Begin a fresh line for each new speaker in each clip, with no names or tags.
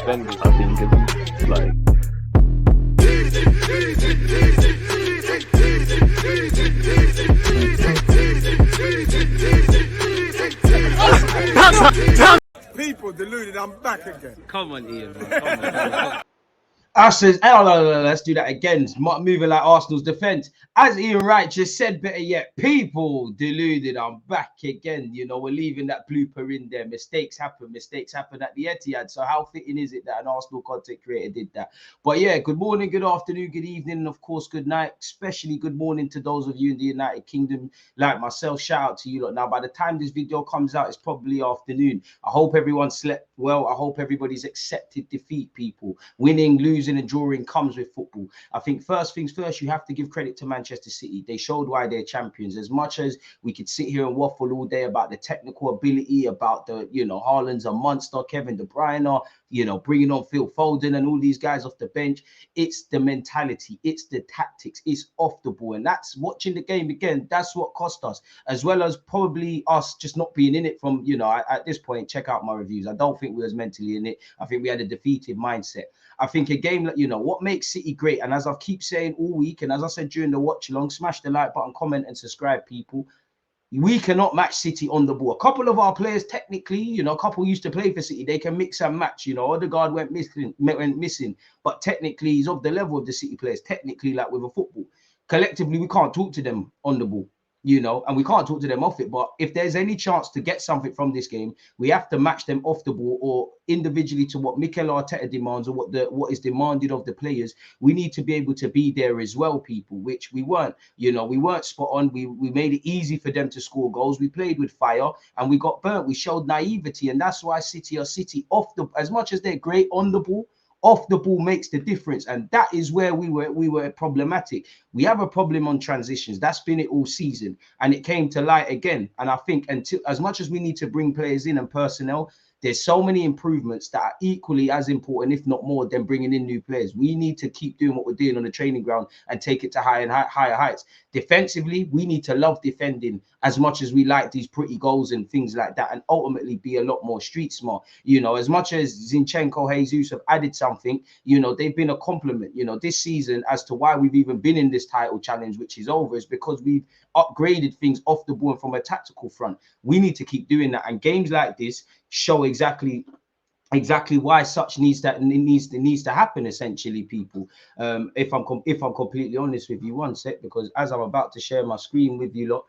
defending. I think it's like.
People deluded, I'm back again.
Come on, Ian, bro. Come on.
I says, oh, no, let's do that again. Moving like Arsenal's defense. As Ian Wright just said, better yet, people deluded. I'm back again. You know, we're leaving that blooper in there. Mistakes happen. Mistakes happen at the Etihad. So how fitting is it that an Arsenal content creator did that? But yeah, good morning, good afternoon, good evening, and of course, good night. Especially good morning to those of you in the United Kingdom, like myself. Shout out to you lot. Now, by the time this video comes out, it's probably afternoon. I hope everyone slept well. I hope everybody's accepted defeat, people. Winning, losing, and drawing comes with football. I think first things first, you have to give credit to Manchester City. They showed why they're champions. As much as we could sit here and waffle all day about the technical ability, about the, you know, Haaland's a monster, Kevin De Bruyne, you know, bringing on Phil Foden and all these guys off the bench. It's the mentality, it's the tactics, it's off the ball. And that's watching the game again. That's what cost us, as well as probably us just not being in it from, you know, at this point, check out my reviews. I don't think we was mentally in it. I think we had a defeated mindset. I think a game that, you know, what makes City great, and as I keep saying all week, and as I said during the watch along, smash the like button, comment, and subscribe, people. We cannot match City on the ball. A couple of our players, technically, you know, a couple used to play for City. They can mix and match. You know, Odegaard went missing, but technically he's of the level of the City players. Technically, like with a football, collectively we can't talk to them on the ball. You know, and we can't talk to them off it. But if there's any chance to get something from this game, we have to match them off the ball or individually to what Mikel Arteta demands or what is demanded of the players. We need to be able to be there as well, people, which we weren't. You know, we weren't spot on. We made it easy for them to score goals. We played with fire and we got burnt. We showed naivety, and that's why City are City off the, as much as they're great on the ball, off the ball makes the difference. And that is where we were problematic. We have a problem on transitions. That's been it all season, and it came to light again. And I think until, as much as we need to bring players in and personnel, there's so many improvements that are equally as important, if not more, than bringing in new players. We need to keep doing what we're doing on the training ground and take it to higher heights. Defensively, we need to love defending as much as we like these pretty goals and things like that, and ultimately be a lot more street smart. You know, as much as Zinchenko, Jesus have added something, you know, they've been a compliment, you know, this season as to why we've even been in this title challenge, which is over, is because we've upgraded things off the ball and from a tactical front. We need to keep doing that, and games like this show exactly why such needs to happen, essentially, people. If I'm completely honest with you, one sec, because as I'm about to share my screen with you lot,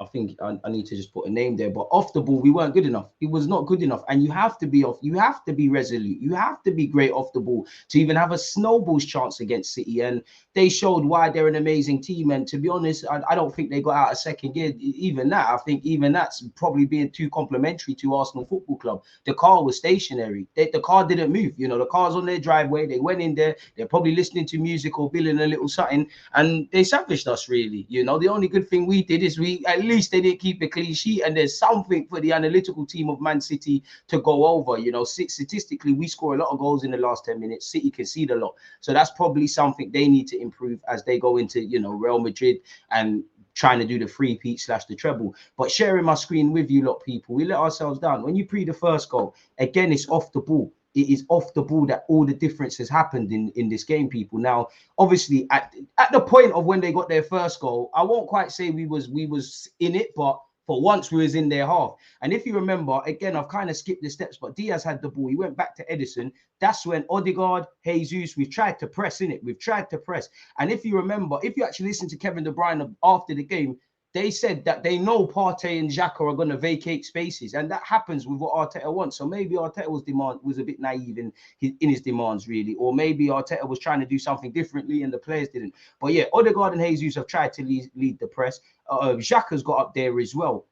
I think I need to just put a name there, but off the ball, we weren't good enough. It was not good enough. And you have to be off. You have to be resolute. You have to be great off the ball to even have a snowball's chance against City. And they showed why they're an amazing team. And to be honest, I don't think they got out of second gear. Even that, I think even that's probably being too complimentary to Arsenal Football Club. The car was stationary. The car didn't move. You know, the car's on their driveway. They went in there. They're probably listening to music or billing a little something. And they savaged us, really. You know, the only good thing we did is we, at least they didn't keep a clean sheet, and there's something for the analytical team of Man City to go over. You know, statistically, we score a lot of goals in the last 10 minutes. City concede a lot. So that's probably something they need to improve as they go into, you know, Real Madrid and trying to do the three-peat / the treble. But sharing my screen with you lot, people, we let ourselves down. When you pre the first goal, again, it's off the ball. It is off the ball that all the difference has happened in this game, people. Now, obviously, at the point of when they got their first goal, I won't quite say we was in it, but for once we was in their half. And if you remember, again, I've kind of skipped the steps, but Diaz had the ball. He went back to Edison. That's when Odegaard, Jesus, we've tried to press in it. We've tried to press. And if you remember, if you actually listen to Kevin De Bruyne after the game, they said that they know Partey and Xhaka are going to vacate spaces, and that happens with what Arteta wants. So maybe Arteta's demand was a bit naive in his demands, really, or maybe Arteta was trying to do something differently and the players didn't. But yeah, Odegaard and Jesus have tried to lead the press. Xhaka's got up there as well.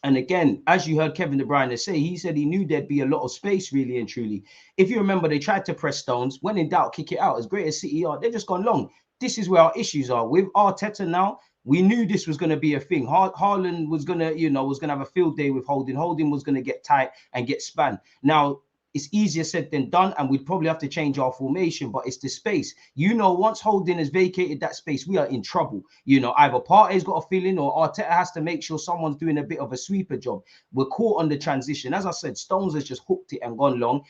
And again, as you heard Kevin De Bruyne say, he said he knew there'd be a lot of space, really and truly. If you remember, they tried to press Stones. When in doubt, kick it out. As great as City are, they've just gone long. This is where our issues are. With Arteta now, we knew this was going to be a thing. Haaland was going to, you know, have a field day with Holding. Holding was going to get tight and get spun. Now, it's easier said than done, and we'd probably have to change our formation, but it's the space. You know, once Holding has vacated that space, we are in trouble. You know, either Partey's got a feeling or Arteta has to make sure someone's doing a bit of a sweeper job. We're caught on the transition. As I said, Stones has just hooked it and gone long.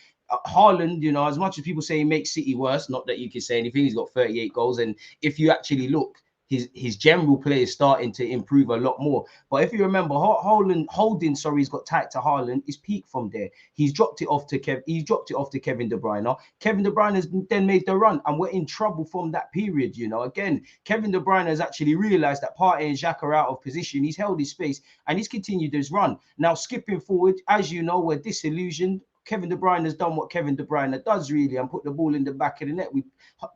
Haaland, you know, as much as people say he makes City worse, not that you can say anything, he's got 38 goals. And if you actually look, his general play is starting to improve a lot more. But if you remember, Holding, he's got tight to Haaland. His peak from there. He's dropped it off to Kevin De Bruyne. Kevin De Bruyne has then made the run, and we're in trouble from that period. You know, again, Kevin De Bruyne has actually realised that Partey and Xhaka are out of position. He's held his space and he's continued his run. Now, skipping forward, as you know, we're disillusioned. Kevin De Bruyne has done what Kevin De Bruyne does really and put the ball in the back of the net.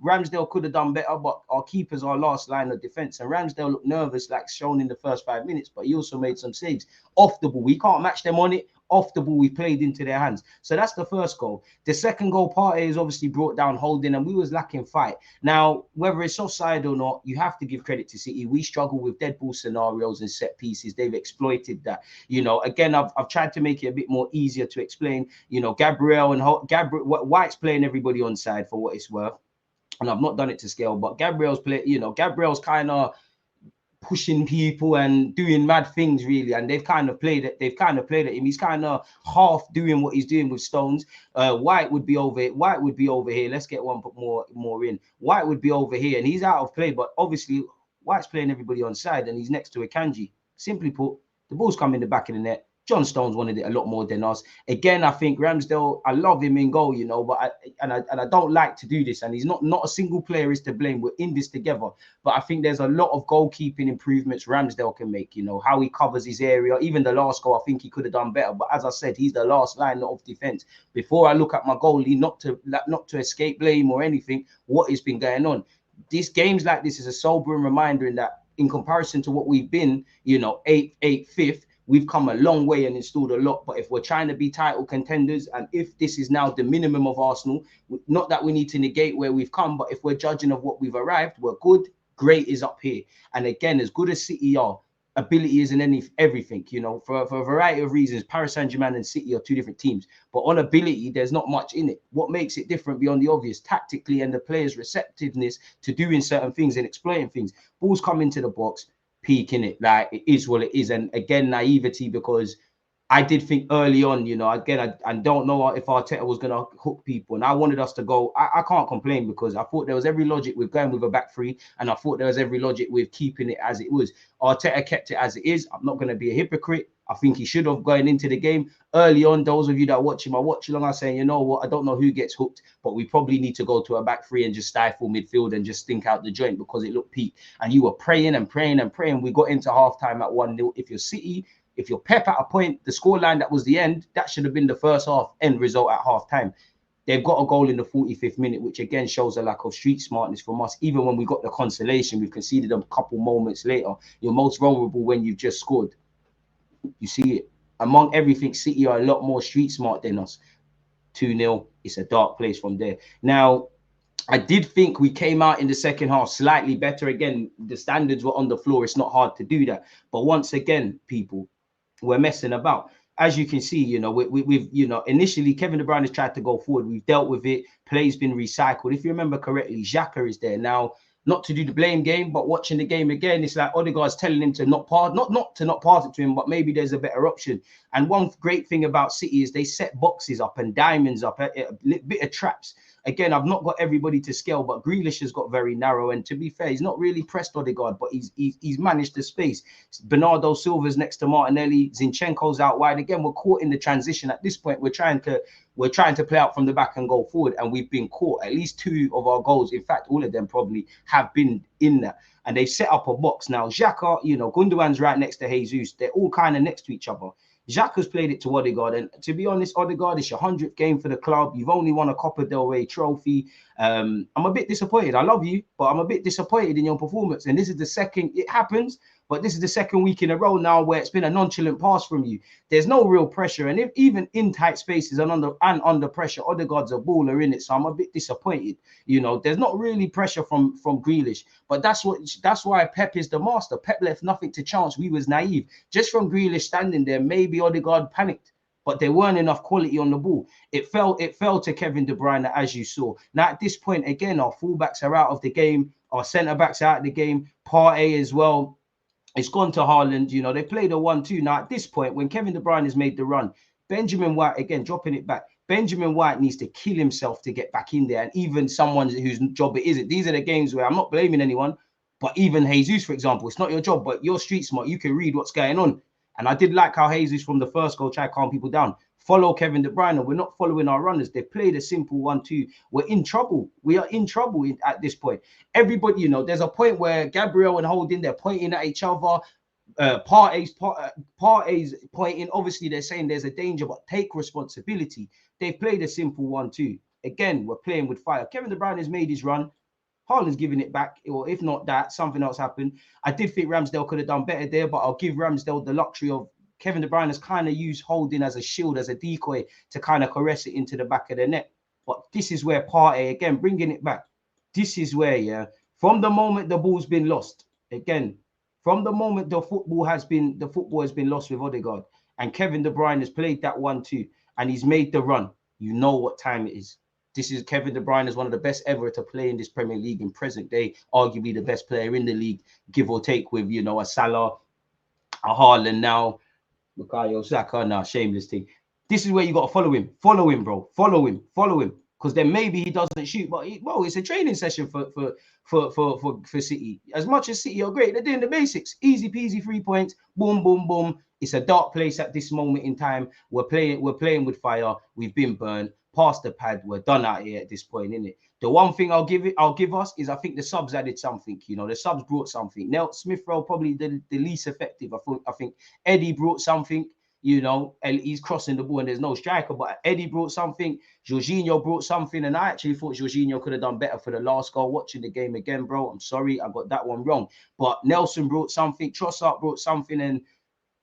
Ramsdale could have done better, but our keeper's our last line of defence. And Ramsdale looked nervous, like shown in the first 5 minutes, but he also made some saves off the ball. We can't match them on it. Off the ball, we played into their hands. So that's the first goal. The second goal, Partey is obviously brought down Holding, and we was lacking fight. Now, whether it's offside or not, you have to give credit to City. We struggle with dead ball scenarios and set pieces. They've exploited that. You know, again, I've tried to make it a bit more easier to explain. You know, White's playing everybody on side for what it's worth. And I've not done it to scale, but Gabriel's kind of pushing people and doing mad things really, and they've kind of played at him. He's kind of half doing what he's doing with Stones. White would be over here. Let's get one more in. White would be over here, and he's out of play, but obviously White's playing everybody on side, and he's next to Akanji. Simply put, the ball's come in the back of the net. John Stones wanted it a lot more than us. Again, I think Ramsdale, I love him in goal, you know, but I don't like to do this. And he's not a single player is to blame. We're in this together. But I think there's a lot of goalkeeping improvements Ramsdale can make, you know, how he covers his area. Even the last goal, I think he could have done better. But as I said, he's the last line of defense. Before I look at my goalie, not to escape blame or anything, what has been going on. These games like this is a sobering reminder in that in comparison to what we've been, you know, 8th, 5th, we've come a long way and installed a lot. But if we're trying to be title contenders, and if this is now the minimum of Arsenal, not that we need to negate where we've come, but if we're judging of what we've arrived, we're good. Great is up here. And again, as good as City are, ability isn't everything, you know, for a variety of reasons. Paris Saint-Germain and City are two different teams, but on ability, there's not much in it. What makes it different beyond the obvious? Tactically and the players' receptiveness to doing certain things and exploiting things. Balls come into the box, peak in it, like it is what it is. And again, naivety, because I did think early on, you know, again, I don't know if Arteta was going to hook people, and I wanted us to go. I can't complain because I thought there was every logic with going with a back three, and I thought there was every logic with keeping it as it was. Arteta kept it as it is. I'm not going to be a hypocrite. I think he should have going into the game early on. Those of you that watch him, I watch along, are saying, you know what, I don't know who gets hooked, but we probably need to go to a back three and just stifle midfield and just think out the joint because it looked peak. And you were praying and praying and praying. We got into halftime at 1-0. If you're City, if you're Pep at a point, the scoreline that was the end, that should have been the first half end result at halftime. They've got a goal in the 45th minute, which again shows a lack of street smartness from us. Even when we got the consolation, we've conceded a couple moments later. You're most vulnerable when you've just scored. You see it. Among everything, City are a lot more street smart than us. 2-0, it's a dark place from there. Now, I did think we came out in the second half slightly better. Again, the standards were on the floor. It's not hard to do that. But once again, people, we're messing about. As you can see, you know, we've, you know, initially Kevin De Bruyne has tried to go forward. We've dealt with it. Play's been recycled. If you remember correctly, Xhaka is there now. Not to do the blame game, but watching the game again, it's like Odegaard's telling him to not pass, not to pass it to him, but maybe there's a better option. And one great thing about City is they set boxes up and diamonds up, a bit of traps. Again, I've not got everybody to scale, but Grealish has got very narrow. And to be fair, he's not really pressed Odegaard, but he's managed the space. Bernardo Silva's next to Martinelli. Zinchenko's out wide. Again, we're caught in the transition. At this point, we're trying to play out from the back and go forward. And we've been caught. At least 2 of our goals, in fact, all of them probably have been in that. And they've set up a box. Now, Xhaka, you know, Gundogan's right next to Jesus. They're all kind of next to each other. Xhaka's played it to Odegaard, and to be honest, Odegaard, it's your 100th game for the club. You've only won a Copa del Rey trophy. I'm a bit disappointed. I love you, but I'm a bit disappointed in your performance. And this is the second, it happens, but this is the second week in a row now where it's been a nonchalant pass from you. There's no real pressure, and if even in tight spaces and under pressure, Odegaard's a baller in it. So I'm a bit disappointed. You know, there's not really pressure from Grealish, but that's why Pep is the master. Pep left nothing to chance. We was naive. Just from Grealish standing there, maybe Odegaard panicked. but there weren't enough quality on the ball. It fell to Kevin De Bruyne, as you saw. Now at this point, again, our fullbacks are out of the game, our centre backs are out of the game, Partey as well. It's gone to Haaland. You know, they played a 1-2. Now at this point, when Kevin De Bruyne has made the run, Benjamin White, again, dropping it back. Benjamin White needs to kill himself to get back in there. And even someone whose job it isn't. These are the games where I'm not blaming anyone, but even Jesus, for example, it's not your job, but you're street smart. You can read what's going on. And I did like how Jesus from the first goal tried to calm people down. Follow Kevin De Bruyne. We're not following our runners. They played a simple 1-2. We're in trouble. We are in trouble at this point. Everybody, you know, there's a point where Gabriel and Holding, they're pointing at each other. Partey's pointing. Obviously, they're saying there's a danger, but take responsibility. They've played a simple 1-2. Again, we're playing with fire. Kevin De Bruyne has made his run. Haaland's giving it back, or if not that, something else happened. I did think Ramsdale could have done better there, but I'll give Ramsdale the luxury of Kevin De Bruyne has kind of used Holding as a shield, as a decoy to kind of caress it into the back of the net. But this is where Partey, again, bringing it back. This is where, yeah, from the moment the ball's been lost, again, from the moment the football has been lost with Odegaard, and Kevin De Bruyne has played that 1-2, and he's made the run, you know what time it is. This is Kevin De Bruyne is one of the best ever to play in this Premier League in present day, arguably the best player in the league, give or take, with, you know, a Salah, a Haaland now, Bukayo Saka, now shameless thing. This is where you got to follow him, bro, follow him, because then maybe he doesn't shoot, but it's a training session for City. As much as City are great, they're doing the basics, easy peasy 3 points, boom, boom, boom. It's a dark place at this moment in time. We're playing with fire. We've been burned. Past the pad, we're done out here at this point, innit? The one thing I'll give us is I think the subs added something. You know, the subs brought something. Now Smith Rowe probably the least effective. I think Eddie brought something. You know, and he's crossing the ball and there's no striker, but Eddie brought something. Jorginho brought something, and I actually thought Jorginho could have done better for the last goal. Watching the game again, bro, I'm sorry, I got that one wrong. But Nelson brought something. Trossard brought something, and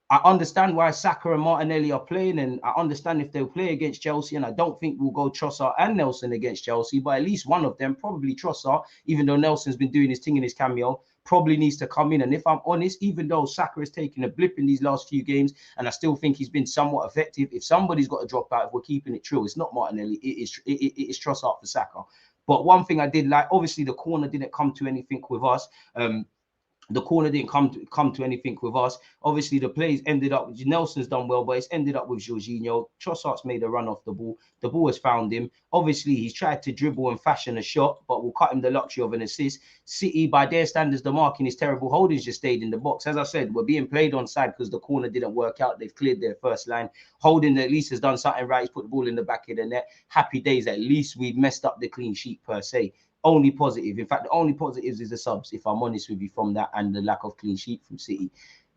I understand why Saka and Martinelli are playing, and I understand if they'll play against Chelsea, and I don't think we'll go Trossard and Nelson against Chelsea, but at least one of them, probably Trossard, even though Nelson's been doing his thing in his cameo, probably needs to come in. And if I'm honest, even though Saka has taken a blip in these last few games, and I still think he's been somewhat effective, if somebody's got to drop out, if we're keeping it true, it's not Martinelli, it is Trossard for Saka. But one thing I did like, obviously the corner didn't come to anything with us. The corner didn't come to anything with us. Obviously, the plays ended up, Nelson's done well, but it's ended up with Jorginho. Trossard's made a run off the ball. The ball has found him. Obviously, he's tried to dribble and fashion a shot, but we'll cut him the luxury of an assist. City, by their standards, the marking is terrible. Holding's just stayed in the box. As I said, we're being played on side because the corner didn't work out. They've cleared their first line. Holding at least has done something right. He's put the ball in the back of the net. Happy days. At least we've messed up the clean sheet per se. Only positive. In fact, the only positives is the subs, if I'm honest with you, from that, and the lack of clean sheet from City.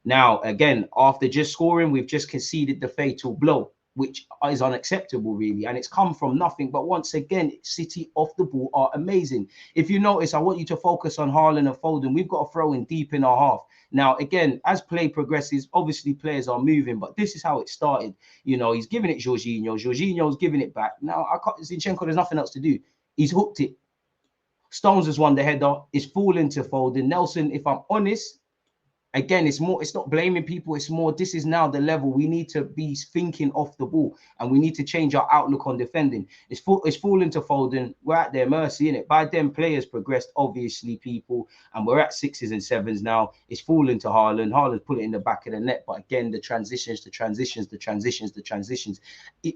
Now, again, after just scoring, we've just conceded the fatal blow, which is unacceptable, really. And it's come from nothing. But once again, City off the ball are amazing. If you notice, I want you to focus on Haaland and Foden. We've got to throw in deep in our half. Now, again, as play progresses, obviously players are moving, but this is how it started. You know, he's giving it Jorginho. Jorginho's giving it back. Now, Zinchenko, there's nothing else to do. He's hooked it. Stones has won the header. It's falling to Foden. Nelson, if I'm honest, again, it's not blaming people. It's more, this is now the level. We need to be thinking off the ball, and we need to change our outlook on defending. It's falling to Foden. We're at their mercy, innit? By them, players progressed, obviously, people, and we're at 6s and 7s now. It's falling to Haaland. Haaland's put it in the back of the net, but again, the transitions.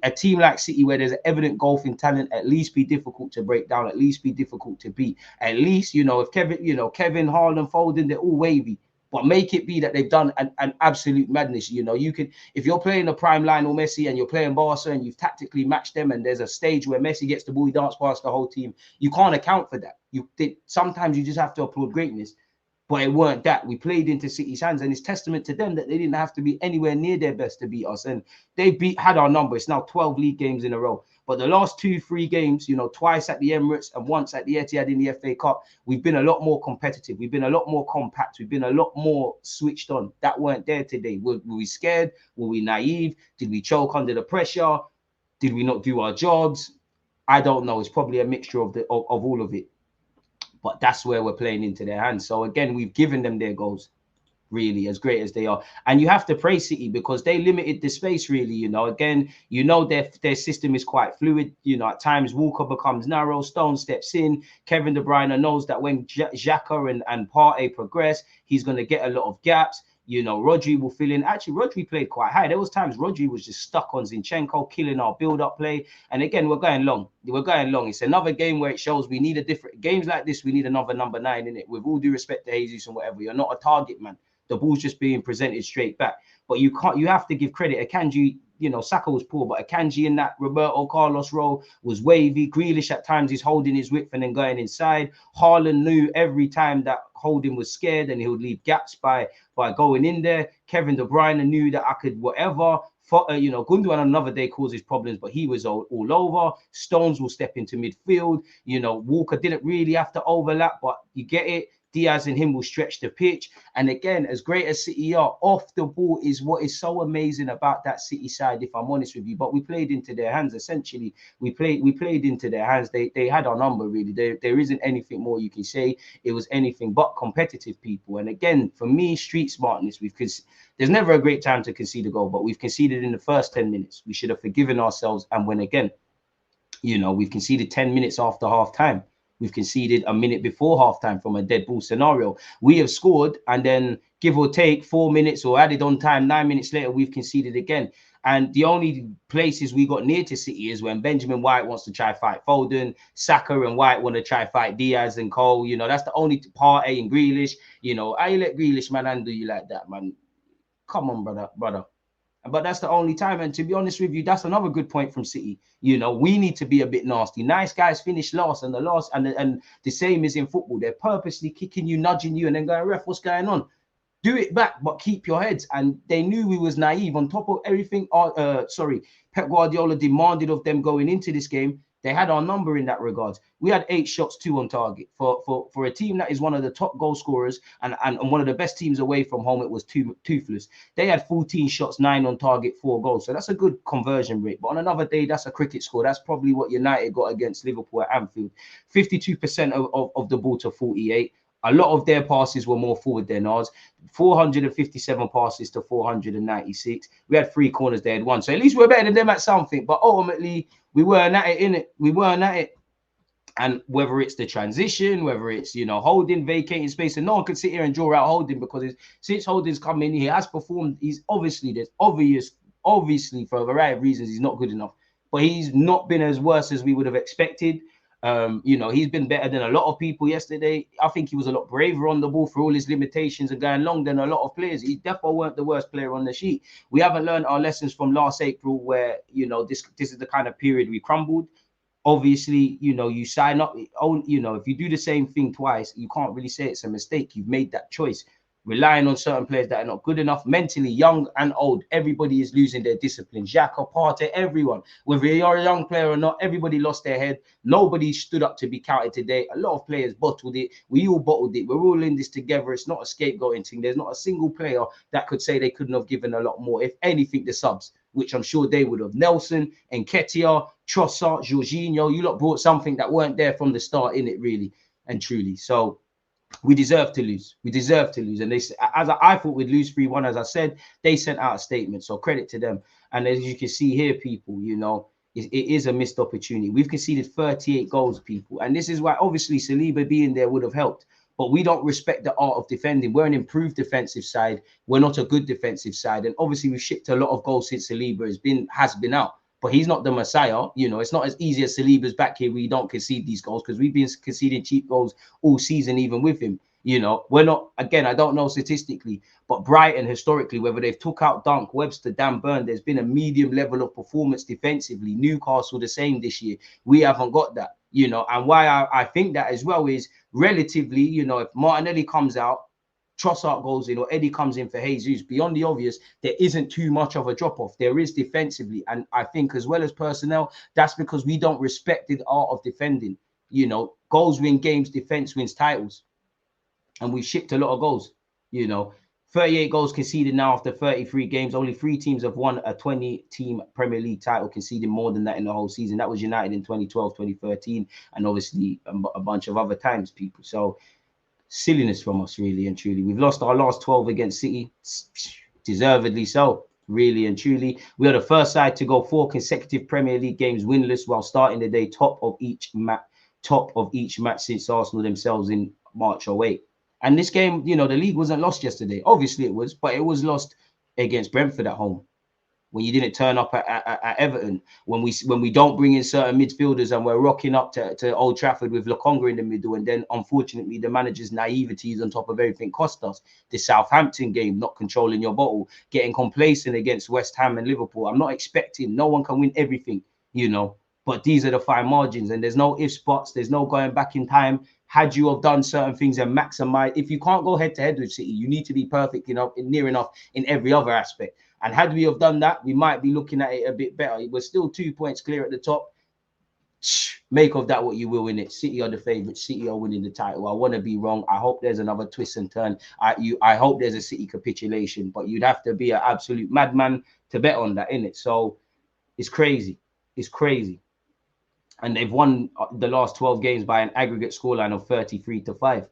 A team like City, where there's an evident gulf in talent, at least be difficult to break down, at least be difficult to beat. At least, you know, if Kevin, Haaland, Foden, they're all wavy. But make it be that they've done an absolute madness. You know, you could, if you're playing a prime Lionel Messi and you're playing Barca and you've tactically matched them, and there's a stage where Messi gets the ball, he dance past the whole team, you can't account for that. Sometimes you just have to applaud greatness. But it weren't that. We played into City's hands, and it's testament to them that they didn't have to be anywhere near their best to beat us. And they had our number. It's now 12 league games in a row. But the last 2-3 games, you know, twice at the Emirates and once at the Etihad in the FA Cup, we've been a lot more competitive. We've been a lot more compact. We've been a lot more switched on. That weren't there today. Were we scared? Were we naive? Did we choke under the pressure? Did we not do our jobs? I don't know. It's probably a mixture of all of it. But that's where we're playing into their hands. So again, we've given them their goals. really, as great as they are. And you have to praise City because they limited the space, really. You know, again, you know, their system is quite fluid. You know, at times Walker becomes narrow, Stone steps in. Kevin De Bruyne knows that when Xhaka and Partey progress, he's going to get a lot of gaps. You know, Rodri will fill in. Actually, Rodri played quite high. There was times Rodri was just stuck on Zinchenko, killing our build-up play. And again, we're going long. We're going long. It's another game where it shows we need a different... Games like this, we need another number 9 in it. With all due respect to Jesus and whatever, you're not a target man. The ball's just being presented straight back. But you can't... You have to give credit. Akanji, you know, Saka was poor, but Akanji in that Roberto Carlos role was wavy. Grealish at times is holding his width and then going inside. Haaland knew every time that Holding was scared and he would leave gaps by going in there. Kevin De Bruyne knew that I could whatever. You know, Gundogan another day causes problems, but he was all over. Stones will step into midfield. You know, Walker didn't really have to overlap, but you get it. Diaz and him will stretch the pitch. And again, as great as City are, off the ball is what is so amazing about that City side, if I'm honest with you. But we played into their hands, essentially. We played into their hands. They had our number, really. There isn't anything more you can say. It was anything but competitive, people. And again, for me, street smartness, there's never a great time to concede a goal, but we've conceded in the first 10 minutes. We should have forgiven ourselves. And when again, you know, we've conceded 10 minutes after half time. We've conceded a minute before halftime from a dead ball scenario. We have scored, and then give or take 4 minutes or added on time, 9 minutes later, we've conceded again. And the only places we got near to City is when Benjamin White wants to try fight Foden, Saka and White want to try fight Diaz and Cole. You know, that's the only Partey and Grealish. You know, I let Grealish, man, undo you like that, man. Come on, brother. But that's the only time. And to be honest with you, that's another good point from City. You know, we need to be a bit nasty. Nice guys finish last, and the same is in football. They're purposely kicking you, nudging you, and then going, ref, what's going on? Do it back, but keep your heads. And they knew we was naive. On top of everything, Pep Guardiola demanded of them going into this game. They had our number in that regard. We had 8 shots, 2 on target. For a team that is one of the top goal scorers and one of the best teams away from home, it was toothless. They had 14 shots, 9 on target, 4 goals. So that's a good conversion rate. But on another day, that's a cricket score. That's probably what United got against Liverpool at Anfield. 52% of the ball to 48. A lot of their passes were more forward than ours. 457 passes to 496. We had 3 corners, they had 1. So at least we're better than them at something. But ultimately, we weren't at it, innit? We weren't at it. And whether it's the transition, whether it's, you know, Holding, vacating space, and no one can sit here and draw out Holding because since Holding's come in, he has performed. He's obviously for a variety of reasons, he's not good enough. But he's not been as worse as we would have expected. You know, he's been better than a lot of people yesterday. I think he was a lot braver on the ball for all his limitations and going long than a lot of players. He definitely weren't the worst player on the sheet. We haven't learned our lessons from last April where, you know, this is the kind of period we crumbled. Obviously, you know, you sign up, you know, if you do the same thing twice, you can't really say it's a mistake. You've made that choice. Relying on certain players that are not good enough, mentally, young and old, everybody is losing their discipline. Xhaka, Partey, everyone. Whether you're a young player or not, everybody lost their head. Nobody stood up to be counted today. A lot of players bottled it. We all bottled it. We're all in this together. It's not a scapegoating thing. There's not a single player that could say they couldn't have given a lot more. If anything, the subs, which I'm sure they would have. Nelson, Nketiah, Trossard, Jorginho, you lot brought something that weren't there from the start in it, really and truly. So we deserve to lose. We deserve to lose. And they, as I thought we'd lose 3-1, as I said, they sent out a statement. So credit to them. And as you can see here, people, you know, it is a missed opportunity. We've conceded 38 goals, people. And this is why, obviously, Saliba being there would have helped. But we don't respect the art of defending. We're an improved defensive side. We're not a good defensive side. And obviously, we've shipped a lot of goals since Saliba has been out. But he's not the Messiah. You know, it's not as easy as Saliba's back here. We don't concede these goals because we've been conceding cheap goals all season, even with him. You know, we're not, again, I don't know statistically, but Brighton historically, whether they've took out Dunk, Webster, Dan Burn, there's been a medium level of performance defensively. Newcastle the same this year. We haven't got that, you know, and why I think that as well is relatively, you know, if Martinelli comes out, Trossard goes in or Eddie comes in for Jesus, beyond the obvious, there isn't too much of a drop-off. There is defensively. And I think as well as personnel, that's because we don't respect the art of defending. You know, goals win games, defense wins titles. And we've shipped a lot of goals, you know. 38 goals conceded now after 33 games. Only 3 teams have won a 20-team Premier League title, conceding more than that in the whole season. That was United in 2012, 2013, and obviously a bunch of other times, people. So silliness from us, really and truly. We've lost our last 12 against City, deservedly so, really and truly. We are the first side to go 4 consecutive Premier League games winless while starting the day top of each match since Arsenal themselves in March 08. And this game, you know, the league wasn't lost yesterday. Obviously it was, but it was lost against Brentford at home. When you didn't turn up at Everton, when we don't bring in certain midfielders and we're rocking up to Old Trafford with Lokonga in the middle, and then unfortunately the manager's naiveties on top of everything cost us. The Southampton game, not controlling your bottle, getting complacent against West Ham and Liverpool. I'm not expecting, no one can win everything, you know, but these are the fine margins, and there's no ifs, buts, there's no going back in time. Had you have done certain things and maximize, if you can't go head to head with City, you need to be perfect enough, near enough in every other aspect. And had we have done that, we might be looking at it a bit better. We're still 2 points clear at the top. Make of that what you will in it. City are the favourites. City are winning the title. I want to be wrong. I hope there's another twist and turn. I hope there's a City capitulation, but you'd have to be an absolute madman to bet on that, innit? So it's crazy. It's crazy. And they've won the last 12 games by an aggregate scoreline of 33-5.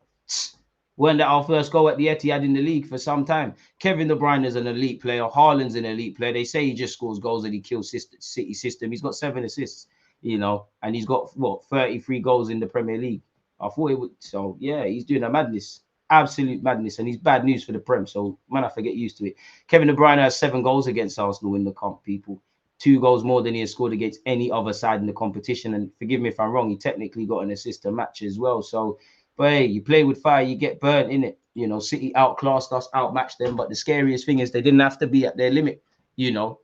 Weren't that our first goal at the Etihad in the league for some time? Kevin De Bruyne is an elite player. Haaland's an elite player. They say he just scores goals and he kills City system. He's got 7 assists, you know, and he's got, what, 33 goals in the Premier League. I thought it would. So, yeah, he's doing a madness. Absolute madness. And he's bad news for the Prem. So, man, I have to get used to it. Kevin De Bruyne has 7 goals against Arsenal in the comp, people. 2 goals more than he has scored against any other side in the competition. And forgive me if I'm wrong, he technically got an assist a match as well. So, but hey, you play with fire, you get burnt, innit? You know, City outclassed us, outmatched them. But the scariest thing is they didn't have to be at their limit, you know.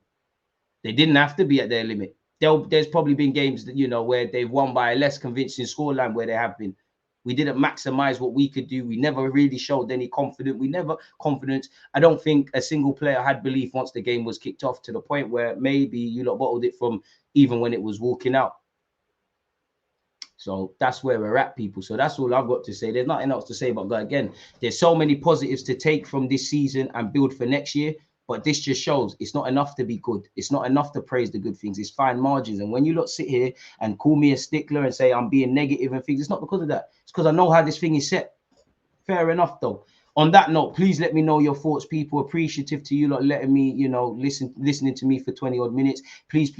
They didn't have to be at their limit. There's probably been games that, you know, where they've won by a less convincing scoreline where they have been. We didn't maximize what we could do. We never really showed any confidence. I don't think a single player had belief once the game was kicked off, to the point where maybe you lot bottled it from even when it was walking out. So that's where we're at, people. So that's all I've got to say. There's nothing else to say, but again, there's so many positives to take from this season and build for next year. But this just shows it's not enough to be good. It's not enough to praise the good things. It's fine margins. And when you lot sit here and call me a stickler and say I'm being negative and things, it's not because of that. It's because I know how this thing is set. Fair enough, though. On that note, please let me know your thoughts, people. Appreciative to you lot letting me, you know, listening to me for 20 odd minutes. Please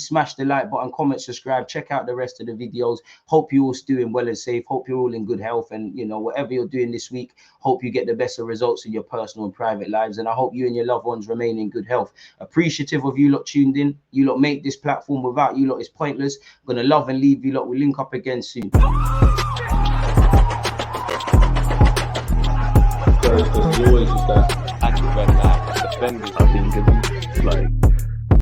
smash the like button, comment, subscribe, check out the rest of the videos. Hope you're all doing well and safe. Hope you're all in good health, and you know, whatever you're doing this week, hope you get the best of results in your personal and private lives, and I hope you and your loved ones remain in good health. Appreciative of you lot tuned in. You lot make this platform. Without you lot, it's pointless. I'm gonna love and leave you lot. We'll link up again soon.
He always used that active red flag, defenders.
I think it's like